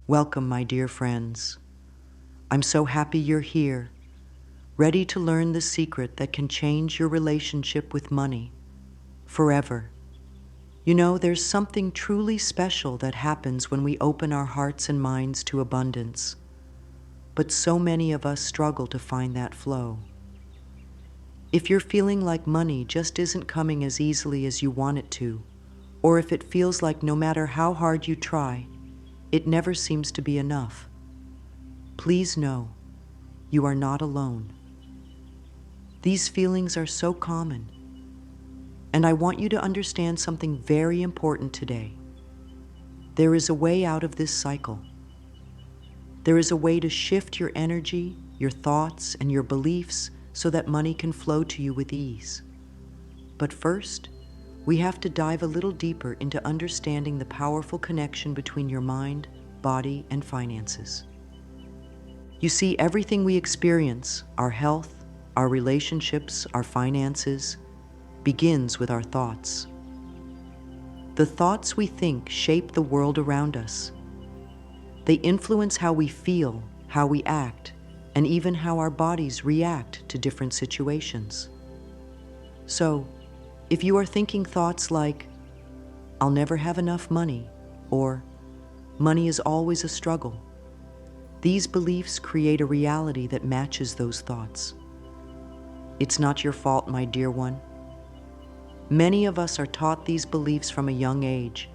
Welcome, my dear friends. I'm so happy you're here, ready to learn the secret that can change your relationship with money forever. You know, there's something truly special that happens when we open our hearts and minds to abundance, but so many of us struggle to find that flow. If you're feeling like money just isn't coming as easily as you want it to, or if it feels like no matter how hard you try, it never seems to be enough, please know you are not alone. These feelings are so common, and I want you to understand something very important today. There is a way out of this cycle. There is a way to shift your energy, your thoughts, and your beliefs so that money can flow to you with ease. But first, we have to dive a little deeper into understanding the powerful connection between your mind, body, and finances. You see, everything we experience, our health, our relationships, our finances, begins with our thoughts. The thoughts we think shape the world around us. They influence how we feel, how we act, and even how our bodies react to different situations. So, if you are thinking thoughts like, "I'll never have enough money," or "money is always a struggle," these beliefs create a reality that matches those thoughts. It's not your fault, my dear one. Many of us are taught these beliefs from a young age,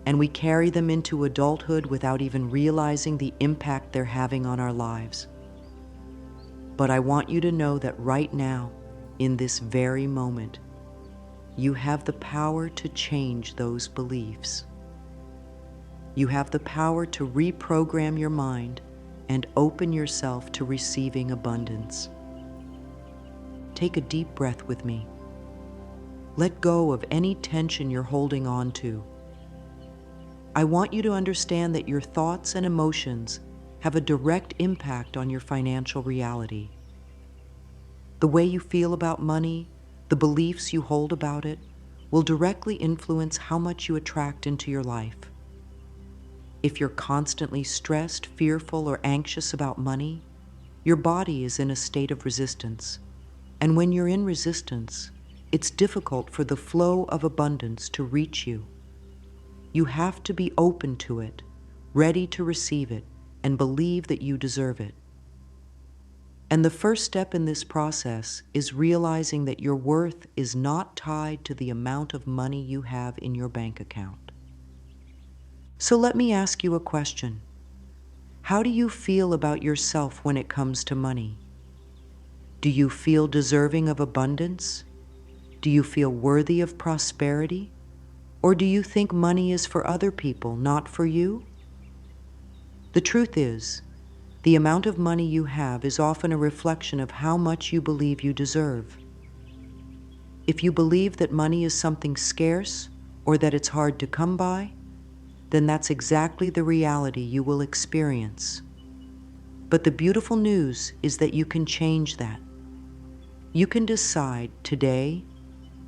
and we carry them into adulthood without even realizing the impact they're having on our lives. But I want you to know that right now, in this very moment, you have the power to change those beliefs. You have the power to reprogram your mind and open yourself to receiving abundance. Take a deep breath with me. Let go of any tension you're holding on to. I want you to understand that your thoughts and emotions have a direct impact on your financial reality. The way you feel about money, the beliefs you hold about it, will directly influence how much you attract into your life. If you're constantly stressed, fearful, or anxious about money, your body is in a state of resistance. And when you're in resistance, it's difficult for the flow of abundance to reach you. You have to be open to it, ready to receive it, and believe that you deserve it. And the first step in this process is realizing that your worth is not tied to the amount of money you have in your bank account. So let me ask you a question. How do you feel about yourself when it comes to money? Do you feel deserving of abundance? Do you feel worthy of prosperity? Or do you think money is for other people, not for you? The truth is, the amount of money you have is often a reflection of how much you believe you deserve. If you believe that money is something scarce or that it's hard to come by, then that's exactly the reality you will experience. But the beautiful news is that you can change that. You can decide today,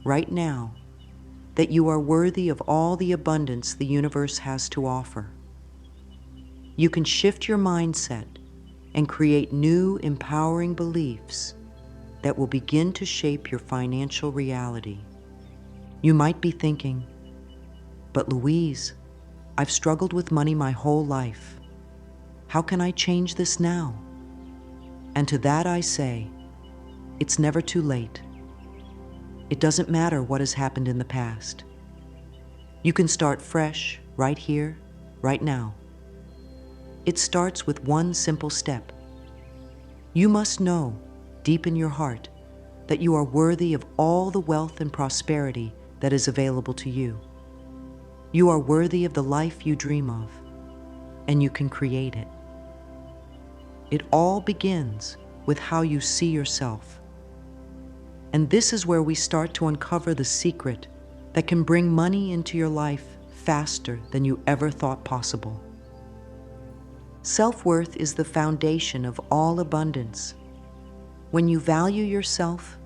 right now, that you are worthy of all the abundance the universe has to offer. You can shift your mindset and create new, empowering beliefs that will begin to shape your financial reality. You might be thinking, "But Louise, I've struggled with money my whole life. How can I change this now?" And to that I say, it's never too late. It doesn't matter what has happened in the past. You can start fresh, right here, right now. It starts with one simple step. You must know, deep in your heart, that you are worthy of all the wealth and prosperity that is available to you. You are worthy of the life you dream of, and you can create it. It all begins with how you see yourself. And this is where we start to uncover the secret that can bring money into your life faster than you ever thought possible. Self-worth is the foundation of all abundance. When you value yourself,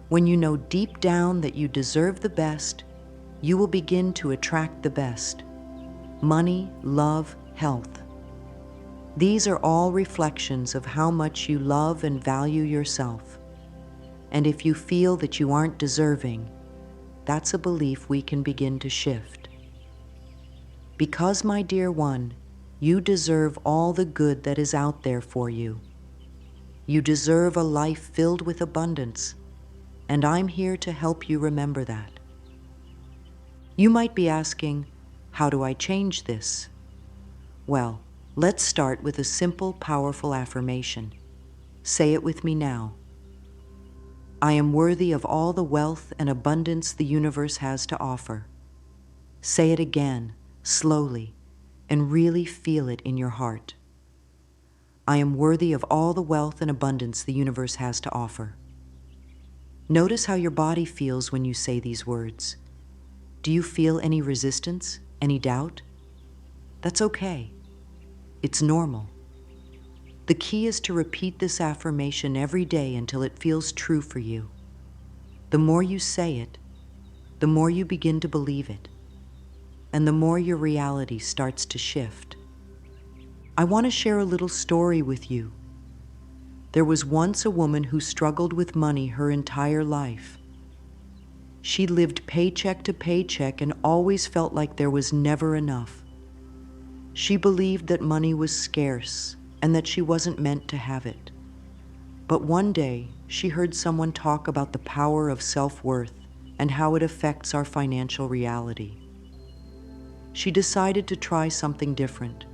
when you know deep down that you deserve the best, you will begin to attract the best. Money, love, health, These are all reflections of how much you love and value yourself. And if you feel that you aren't deserving, that's a belief we can begin to shift. Because, my dear one, you deserve all the good that is out there for you. You deserve a life filled with abundance, and I'm here to help you remember that. You might be asking, how do I change this? Well, let's start with a simple, powerful affirmation. Say it with me now. I am worthy of all the wealth and abundance the universe has to offer. Say it again, slowly, and really feel it in your heart. I am worthy of all the wealth and abundance the universe has to offer. Notice how your body feels when you say these words. Do you feel any resistance, any doubt? That's okay. It's normal. The key is to repeat this affirmation every day until it feels true for you. The more you say it, the more you begin to believe it, and the more your reality starts to shift. I want to share a little story with you. There was once a woman who struggled with money her entire life. She lived paycheck to paycheck and always felt like there was never enough. She believed that money was scarce and that she wasn't meant to have it. But one day, she heard someone talk about the power of self-worth and how it affects our financial reality. She decided to try something different.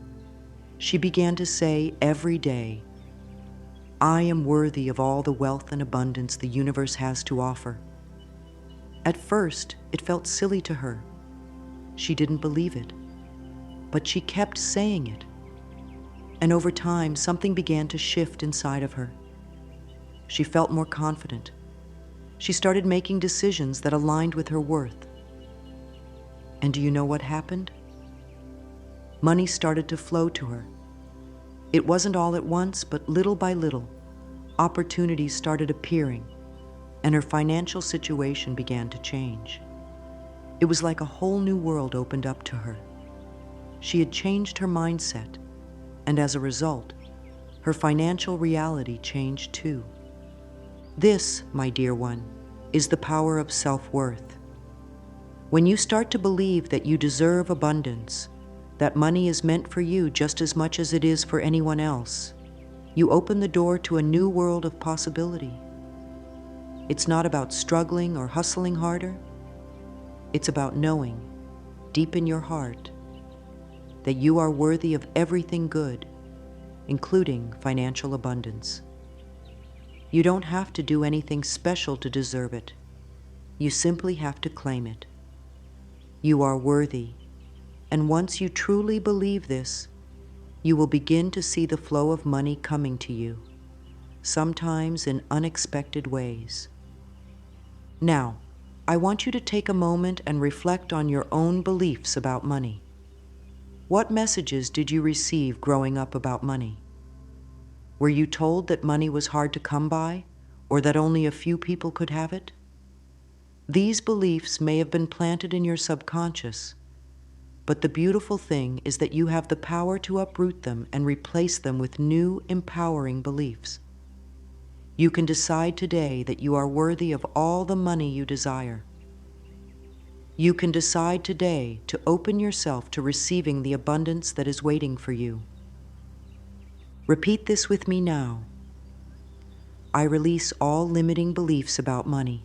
She began to say every day, I am worthy of all the wealth and abundance the universe has to offer. At first, it felt silly to her. She didn't believe it, but she kept saying it. And over time, something began to shift inside of her. She felt more confident. She started making decisions that aligned with her worth. And do you know what happened? Money started to flow to her. It wasn't all at once, but little by little, opportunities started appearing, and her financial situation began to change. It was like a whole new world opened up to her. She had changed her mindset, and as a result, her financial reality changed too. This, my dear one, is the power of self-worth. When you start to believe that you deserve abundance, that money is meant for you just as much as it is for anyone else, you open the door to a new world of possibility. It's not about struggling or hustling harder. It's about knowing, deep in your heart, that you are worthy of everything good, including financial abundance. You don't have to do anything special to deserve it. You simply have to claim it. You are worthy, and once you truly believe this, you will begin to see the flow of money coming to you, sometimes in unexpected ways. Now, I want you to take a moment and reflect on your own beliefs about money. What messages did you receive growing up about money? Were you told that money was hard to come by, or that only a few people could have it? These beliefs may have been planted in your subconscious, but the beautiful thing is that you have the power to uproot them and replace them with new, empowering beliefs. You can decide today that you are worthy of all the money you desire. You can decide today to open yourself to receiving the abundance that is waiting for you. Repeat this with me now. I release all limiting beliefs about money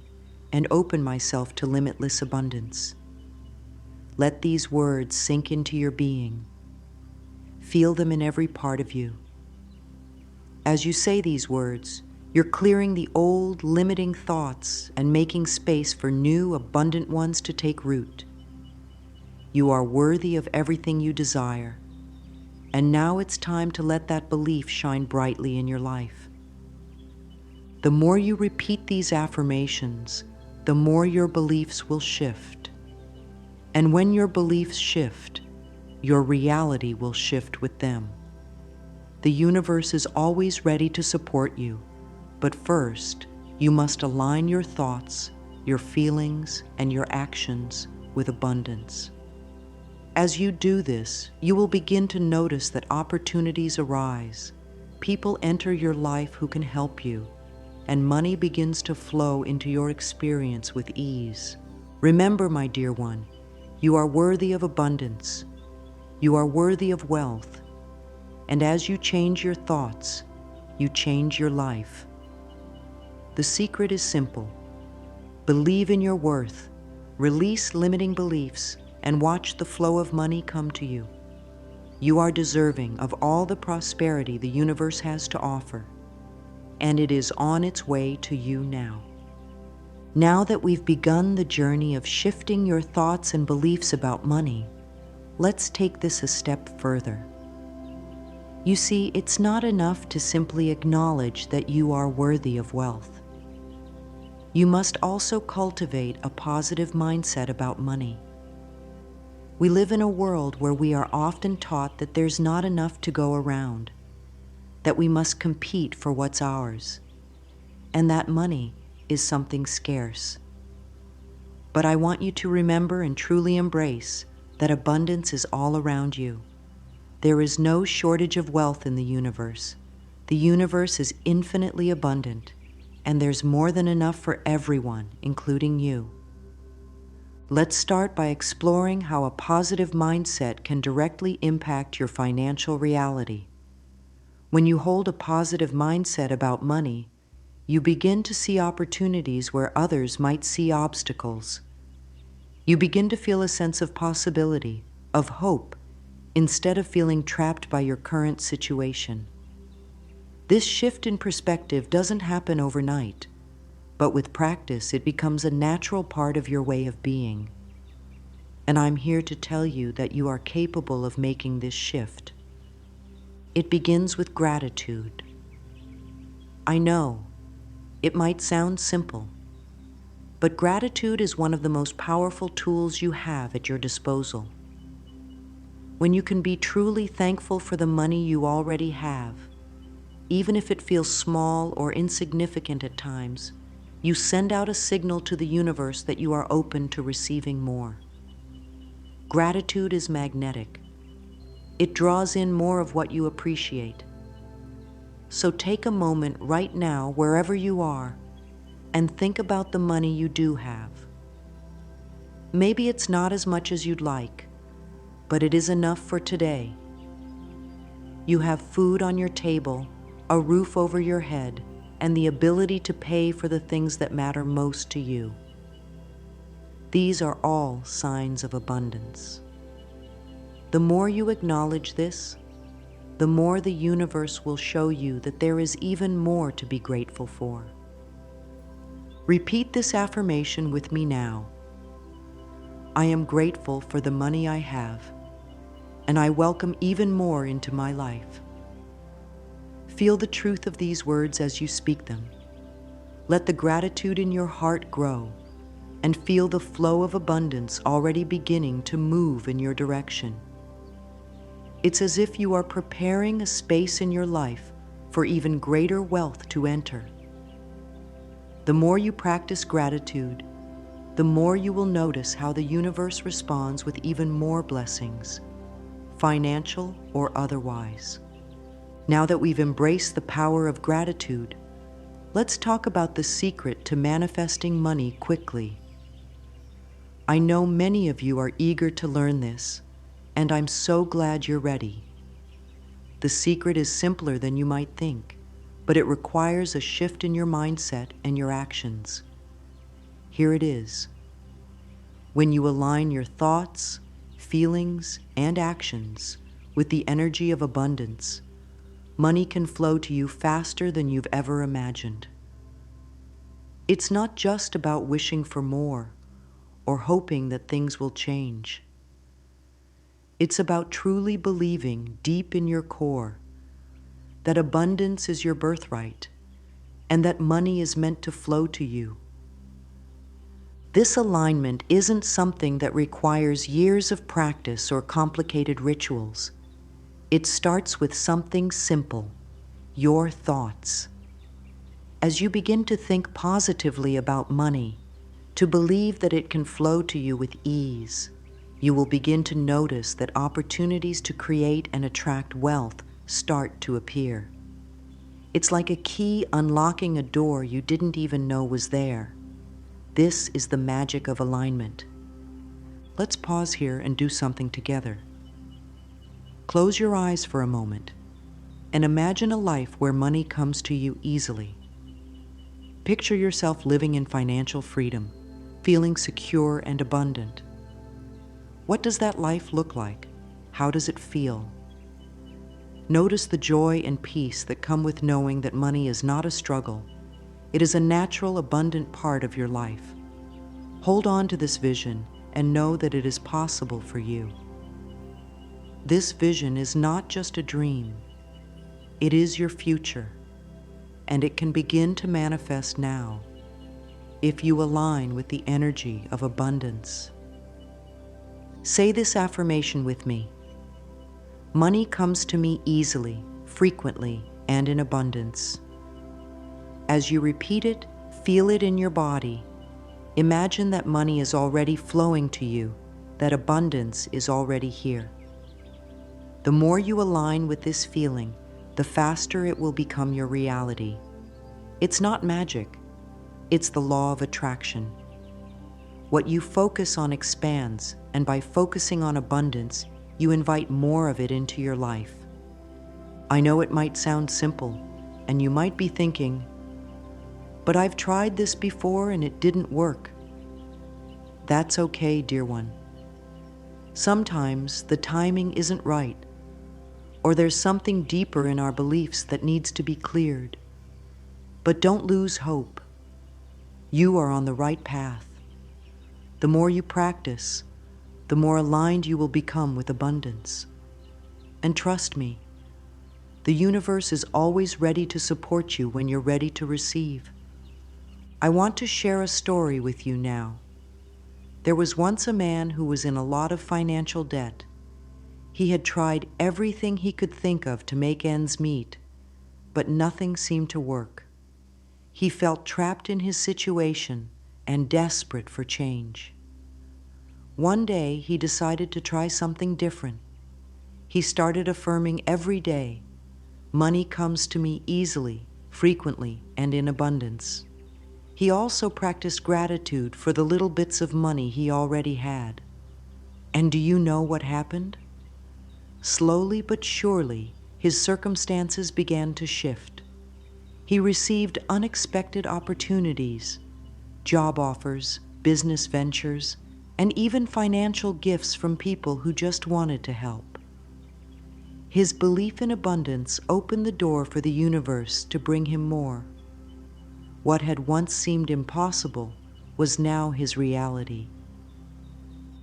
and open myself to limitless abundance. Let these words sink into your being. Feel them in every part of you. As you say these words, you're clearing the old, limiting thoughts and making space for new, abundant ones to take root. You are worthy of everything you desire, and now it's time to let that belief shine brightly in your life. The more you repeat these affirmations, the more your beliefs will shift. And when your beliefs shift, your reality will shift with them. The universe is always ready to support you, but first, you must align your thoughts, your feelings, and your actions with abundance. As you do this, you will begin to notice that opportunities arise. People enter your life who can help you, and money begins to flow into your experience with ease. Remember, my dear one, you are worthy of abundance. You are worthy of wealth. And as you change your thoughts, you change your life. The secret is simple. Believe in your worth, release limiting beliefs, and watch the flow of money come to you. You are deserving of all the prosperity the universe has to offer, and it is on its way to you now. Now that we've begun the journey of shifting your thoughts and beliefs about money, let's take this a step further. You see, it's not enough to simply acknowledge that you are worthy of wealth. You must also cultivate a positive mindset about money. We live in a world where we are often taught that there's not enough to go around, that we must compete for what's ours, and that money is something scarce. But I want you to remember and truly embrace that abundance is all around you. There is no shortage of wealth in the universe. The universe is infinitely abundant, and there's more than enough for everyone, including you. Let's start by exploring how a positive mindset can directly impact your financial reality. When you hold a positive mindset about money, you begin to see opportunities where others might see obstacles. You begin to feel a sense of possibility, of hope, instead of feeling trapped by your current situation. This shift in perspective doesn't happen overnight, but with practice it becomes a natural part of your way of being. And I'm here to tell you that you are capable of making this shift. It begins with gratitude. I know, it might sound simple, but gratitude is one of the most powerful tools you have at your disposal. When you can be truly thankful for the money you already have, even if it feels small or insignificant at times, you send out a signal to the universe that you are open to receiving more. Gratitude is magnetic. It draws in more of what you appreciate. So take a moment right now, wherever you are, and think about the money you do have. Maybe it's not as much as you'd like, but it is enough for today. You have food on your table, a roof over your head, and the ability to pay for the things that matter most to you. These are all signs of abundance. The more you acknowledge this, the more the universe will show you that there is even more to be grateful for. Repeat this affirmation with me now. I am grateful for the money I have, and I welcome even more into my life. Feel the truth of these words as you speak them. Let the gratitude in your heart grow, and feel the flow of abundance already beginning to move in your direction. It's as if you are preparing a space in your life for even greater wealth to enter. The more you practice gratitude, the more you will notice how the universe responds with even more blessings, financial or otherwise. Now that we've embraced the power of gratitude, let's talk about the secret to manifesting money quickly. I know many of you are eager to learn this, and I'm so glad you're ready. The secret is simpler than you might think, but it requires a shift in your mindset and your actions. Here it is. When you align your thoughts, feelings, and actions with the energy of abundance, money can flow to you faster than you've ever imagined. It's not just about wishing for more or hoping that things will change. It's about truly believing deep in your core that abundance is your birthright and that money is meant to flow to you. This alignment isn't something that requires years of practice or complicated rituals. It starts with something simple, your thoughts. As you begin to think positively about money, to believe that it can flow to you with ease, You will begin to notice that opportunities to create and attract wealth start to appear. It's like a key unlocking a door you didn't even know was there. This is the magic of alignment. Let's pause here and do something together. Close your eyes for a moment and imagine a life where money comes to you easily. Picture yourself living in financial freedom, feeling secure and abundant. What does that life look like? How does it feel? Notice the joy and peace that come with knowing that money is not a struggle. It is a natural, abundant part of your life. Hold on to this vision and know that it is possible for you. This vision is not just a dream. It is your future, and it can begin to manifest now if you align with the energy of abundance. Say this affirmation with me. Money comes to me easily, frequently, and in abundance. As you repeat it, feel it in your body. Imagine that money is already flowing to you, that abundance is already here. The more you align with this feeling, the faster it will become your reality. It's not magic, it's the law of attraction. What you focus on expands, and by focusing on abundance, you invite more of it into your life. I know it might sound simple, and you might be thinking, but I've tried this before and it didn't work. That's okay, dear one. Sometimes the timing isn't right, or there's something deeper in our beliefs that needs to be cleared. But don't lose hope. You are on the right path. The more you practice, the more aligned you will become with abundance. And trust me, the universe is always ready to support you when you're ready to receive. I want to share a story with you now. There was once a man who was in a lot of financial debt. He had tried everything he could think of to make ends meet, but nothing seemed to work. He felt trapped in his situation and desperate for change. One day, he decided to try something different. He started affirming every day, "Money comes to me easily, frequently, and in abundance." He also practiced gratitude for the little bits of money he already had. And do you know what happened? Slowly but surely, his circumstances began to shift. He received unexpected opportunities, job offers, business ventures, and even financial gifts from people who just wanted to help. His belief in abundance opened the door for the universe to bring him more. What had once seemed impossible was now his reality.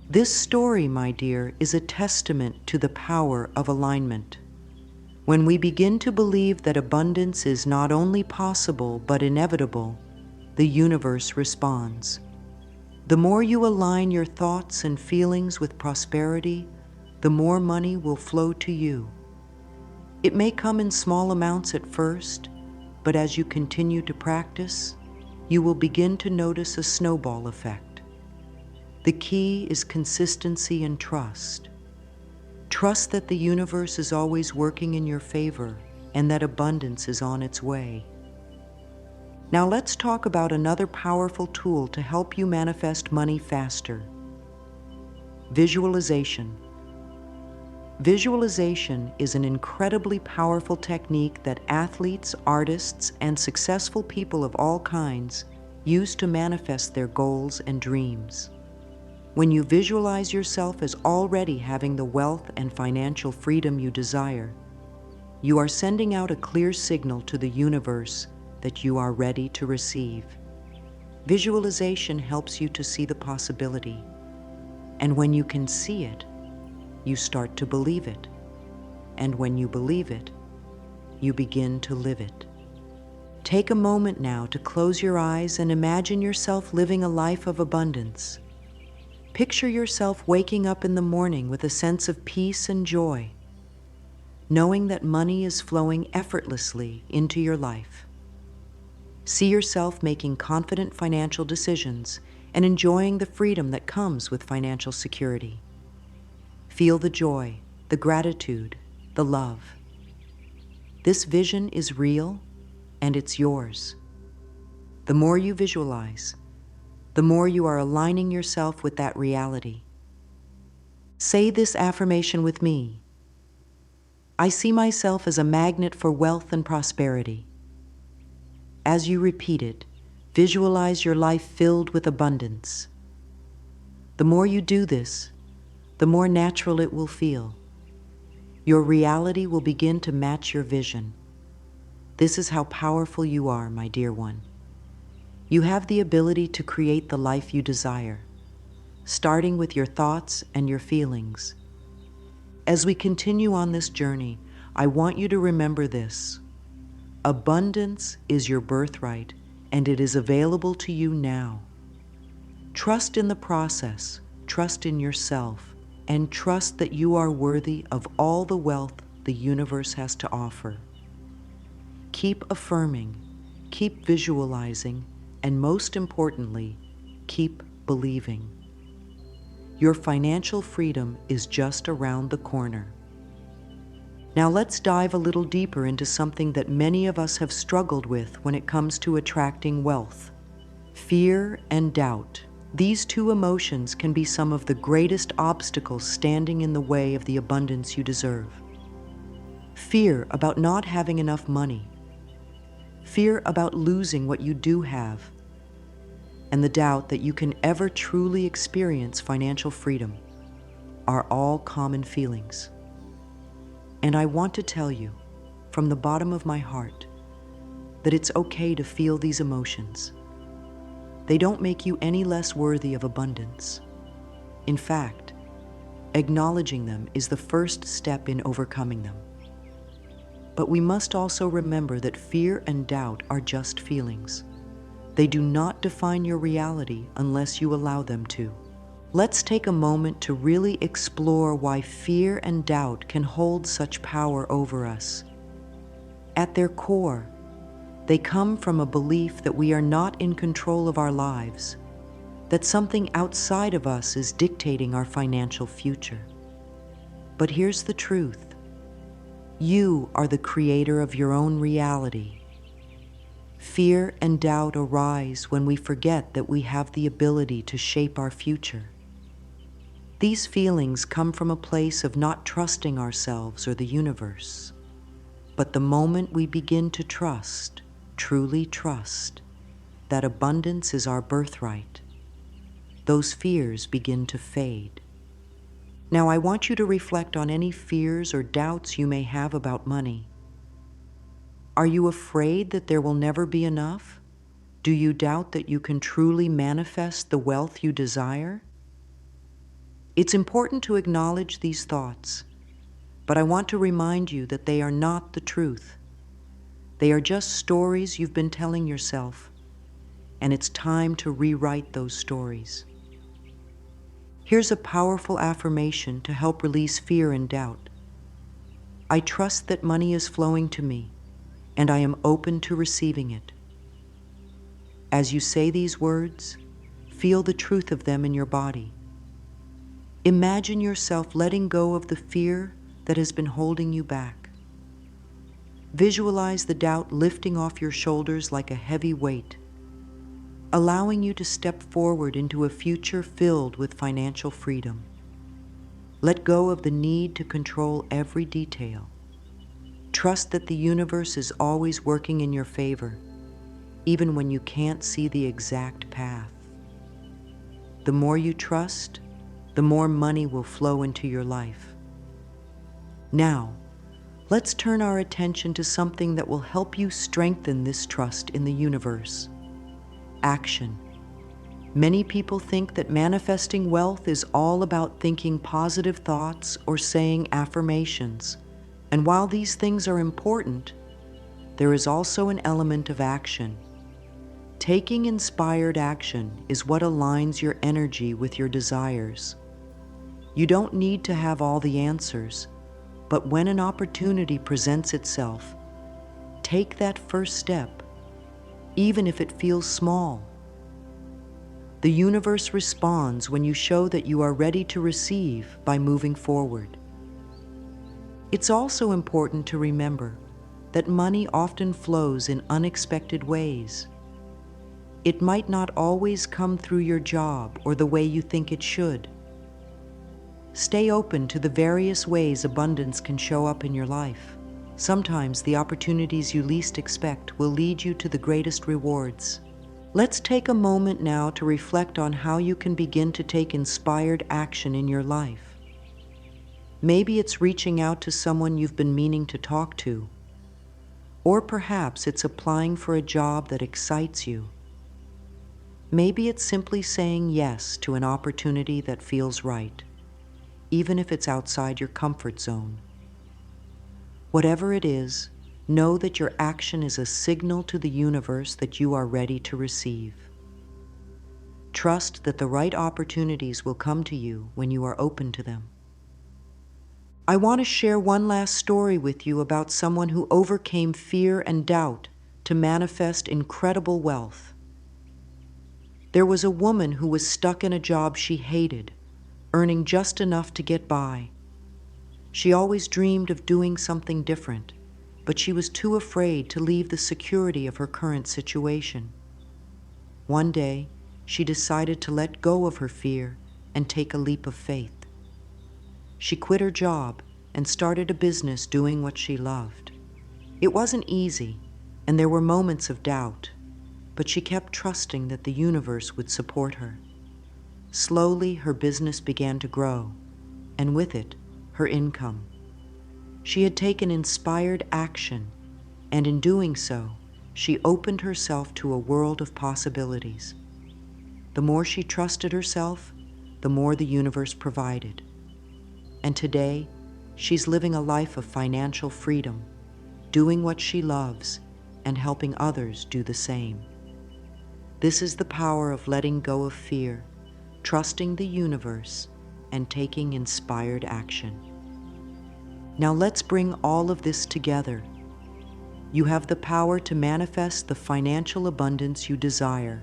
This story, my dear, is a testament to the power of alignment. When we begin to believe that abundance is not only possible but inevitable, the universe responds. The more you align your thoughts and feelings with prosperity, the more money will flow to you. It may come in small amounts at first, but as you continue to practice, you will begin to notice a snowball effect. The key is consistency and trust. Trust that the universe is always working in your favor and that abundance is on its way. Now let's talk about another powerful tool to help you manifest money faster. Visualization. Visualization is an incredibly powerful technique that athletes, artists, and successful people of all kinds use to manifest their goals and dreams. When you visualize yourself as already having the wealth and financial freedom you desire, you are sending out a clear signal to the universe that you are ready to receive. Visualization helps you to see the possibility, and when you can see it, you start to believe it. And when you believe it, you begin to live it. Take a moment now to close your eyes and imagine yourself living a life of abundance. Picture yourself waking up in the morning with a sense of peace and joy, knowing that money is flowing effortlessly into your life. See yourself making confident financial decisions and enjoying the freedom that comes with financial security. Feel the joy, the gratitude, the love. This vision is real and it's yours. The more you visualize, the more you are aligning yourself with that reality. Say this affirmation with me. I see myself as a magnet for wealth and prosperity. As you repeat it, visualize your life filled with abundance. The more you do this, the more natural it will feel. Your reality will begin to match your vision. This is how powerful you are, my dear one. You have the ability to create the life you desire, starting with your thoughts and your feelings. As we continue on this journey, I want you to remember this. Abundance is your birthright, and it is available to you now. Trust in the process, trust in yourself, and trust that you are worthy of all the wealth the universe has to offer. Keep affirming, keep visualizing, and most importantly, keep believing. Your financial freedom is just around the corner. Now let's dive a little deeper into something that many of us have struggled with when it comes to attracting wealth: fear and doubt. These two emotions can be some of the greatest obstacles standing in the way of the abundance you deserve. Fear about not having enough money, fear about losing what you do have, and the doubt that you can ever truly experience financial freedom are all common feelings. And I want to tell you, from the bottom of my heart, that it's okay to feel these emotions. They don't make you any less worthy of abundance. In fact, acknowledging them is the first step in overcoming them. But we must also remember that fear and doubt are just feelings. They do not define your reality unless you allow them to. Let's take a moment to really explore why fear and doubt can hold such power over us. At their core, they come from a belief that we are not in control of our lives, that something outside of us is dictating our financial future. But here's the truth. You are the creator of your own reality. Fear and doubt arise when we forget that we have the ability to shape our future. These feelings come from a place of not trusting ourselves or the universe. But the moment we begin to trust, truly trust, that abundance is our birthright, those fears begin to fade. Now, I want you to reflect on any fears or doubts you may have about money. Are you afraid that there will never be enough? Do you doubt that you can truly manifest the wealth you desire? It's important to acknowledge these thoughts, but I want to remind you that they are not the truth. They are just stories you've been telling yourself, and it's time to rewrite those stories. Here's a powerful affirmation to help release fear and doubt. I trust that money is flowing to me, and I am open to receiving it. As you say these words, feel the truth of them in your body. Imagine yourself letting go of the fear that has been holding you back. Visualize the doubt lifting off your shoulders like a heavy weight, allowing you to step forward into a future filled with financial freedom. Let go of the need to control every detail. Trust that the universe is always working in your favor, even when you can't see the exact path. The more you trust, the more money will flow into your life. Now, let's turn our attention to something that will help you strengthen this trust in the universe: action. Many people think that manifesting wealth is all about thinking positive thoughts or saying affirmations. And while these things are important, there is also an element of action. Taking inspired action is what aligns your energy with your desires. You don't need to have all the answers, but when an opportunity presents itself, take that first step, even if it feels small. The universe responds when you show that you are ready to receive by moving forward. It's also important to remember that money often flows in unexpected ways. It might not always come through your job or the way you think it should. Stay open to the various ways abundance can show up in your life. Sometimes the opportunities you least expect will lead you to the greatest rewards. Let's take a moment now to reflect on how you can begin to take inspired action in your life. Maybe it's reaching out to someone you've been meaning to talk to, or perhaps it's applying for a job that excites you. Maybe it's simply saying yes to an opportunity that feels right, even if it's outside your comfort zone. Whatever it is, know that your action is a signal to the universe that you are ready to receive. Trust that the right opportunities will come to you when you are open to them. I want to share one last story with you about someone who overcame fear and doubt to manifest incredible wealth. There was a woman who was stuck in a job she hated, earning just enough to get by. She always dreamed of doing something different, but she was too afraid to leave the security of her current situation. One day, she decided to let go of her fear and take a leap of faith. She quit her job and started a business doing what she loved. It wasn't easy, and there were moments of doubt, but she kept trusting that the universe would support her. Slowly, her business began to grow, and with it, her income. She had taken inspired action, and in doing so, she opened herself to a world of possibilities. The more she trusted herself, the more the universe provided. And today, she's living a life of financial freedom, doing what she loves, and helping others do the same. This is the power of letting go of fear, trusting the universe, and taking inspired action. Now let's bring all of this together. You have the power to manifest the financial abundance you desire,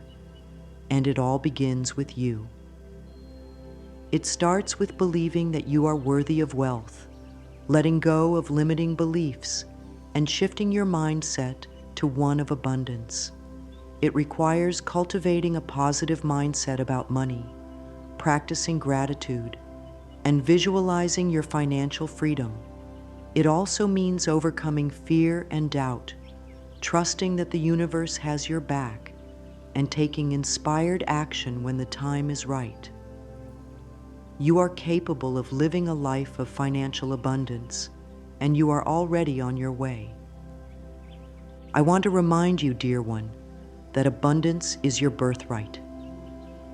and it all begins with you. It starts with believing that you are worthy of wealth, letting go of limiting beliefs, and shifting your mindset to one of abundance. It requires cultivating a positive mindset about money, practicing gratitude, and visualizing your financial freedom. It also means overcoming fear and doubt, trusting that the universe has your back, and taking inspired action when the time is right. You are capable of living a life of financial abundance, and you are already on your way. I want to remind you, dear one, that abundance is your birthright.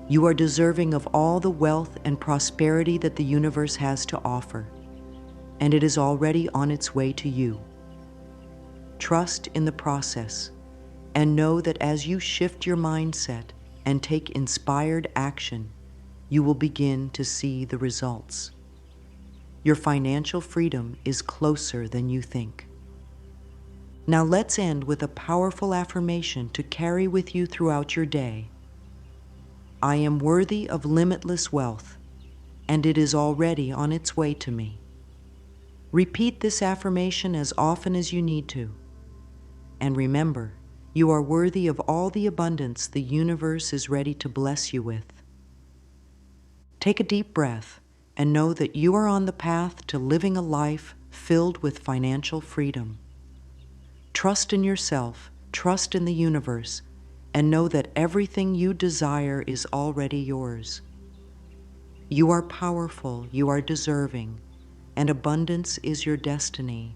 You are deserving of all the wealth and prosperity that the universe has to offer, and it is already on its way to you. Trust in the process, and know that as you shift your mindset and take inspired action, you will begin to see the results. Your financial freedom is closer than you think. Now let's end with a powerful affirmation to carry with you throughout your day. I am worthy of limitless wealth, and it is already on its way to me. Repeat this affirmation as often as you need to. And remember, you are worthy of all the abundance the universe is ready to bless you with. Take a deep breath and know that you are on the path to living a life filled with financial freedom. Trust in yourself, trust in the universe, and know that everything you desire is already yours. You are powerful, you are deserving, and abundance is your destiny.